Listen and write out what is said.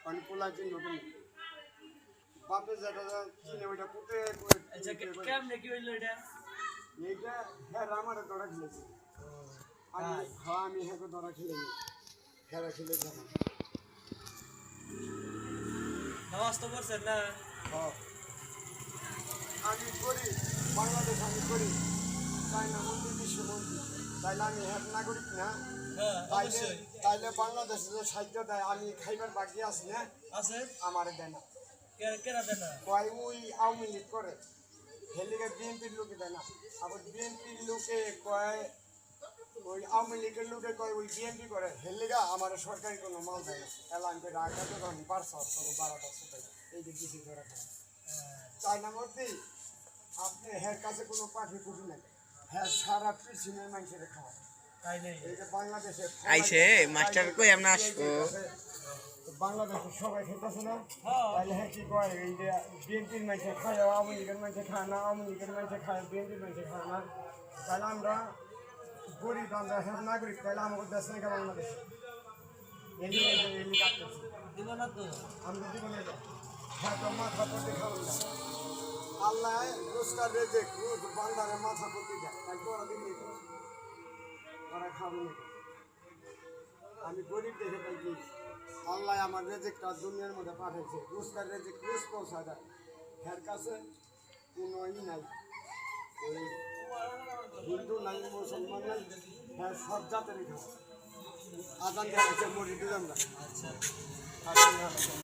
পানি পোলা চিন নতুন বাপে যেটা চিনে ওইটা পুঁতে আচ্ছা কেমনে কি হইলো এটা এইটা হ্যাঁ আমার ধরা খেলেছি আমি হ্যাঁ ধরা খেলেছি খেলা খেলে যাবো নামাজ তো পড়ছেন না হ্যাঁ আমি করি বাংলাদেশ আমি করি চাইনা মন্দির বিশ্বমন্দির তাইলে আমি হ্যাঁ নাগরিক না তাইলে বাংলাদেশে যে সাহিত্য দেয় আমি খাইবার বাকি আছি না আছে আমার দেয় না কেরা দেন না কয় ওই আওয়ামী লীগ করে হেলিগে বিএনপির লোকে দেয় না আবার বিএনপির লোকে কয় ওই আওয়ামী লীগের লোকে কয় ওই বিএনপি করে হেলিগা আমার সরকারি কোনো মাল দেয় না এলাম করে রাখা যখন বাড়ছে তখন 12টা সেটাই এই যে বেশি ধরে খায় চায়না মধ্যে আপনি হের কাছে কোনো পাখি পুষি নাই হ্যাঁ সারা পৃথিবীর মানুষের খাওয়া এই যে বাংলাদেশে আইছে মাস্টার কই আমরা আসবো বাংলাদেশের সবাই খেতেছে না তাহলে হ্যাঁ কি কয় এই যে বিএনপির মানুষে খায় আওয়ামী লীগের মানুষে খায় না আওয়ামী লীগের মানুষে খায় বিএনপির মানুষে খায় না তাহলে আমরা গরিব আমরা হ্যাঁ নাগরিক তাহলে আমাকে দেশ নাকি বাংলাদেশ এলি কাটতেছি দিব না তো আমরা দিব না হ্যাঁ তো মাথা পড়তে খাবো না আল্লাহ রোজকার রেজে রোজ বান্দারে মাথা পড়তে যায় তাই তো ওরা দিল্লি ওরা খাবো না আমি গরিব দেখে তাই কি আল্লাহ আমার রেজেকটা দুনিয়ার মধ্যে পাঠাইছে রোজকার রেজেক রোজ পৌঁছা যায় এর কাছে কোনো নাই ওই হিন্দু নাই মুসলমান নাই হ্যাঁ সব জাতেরই খাওয়া আদান দেওয়া হচ্ছে মসজিদে আমরা আচ্ছা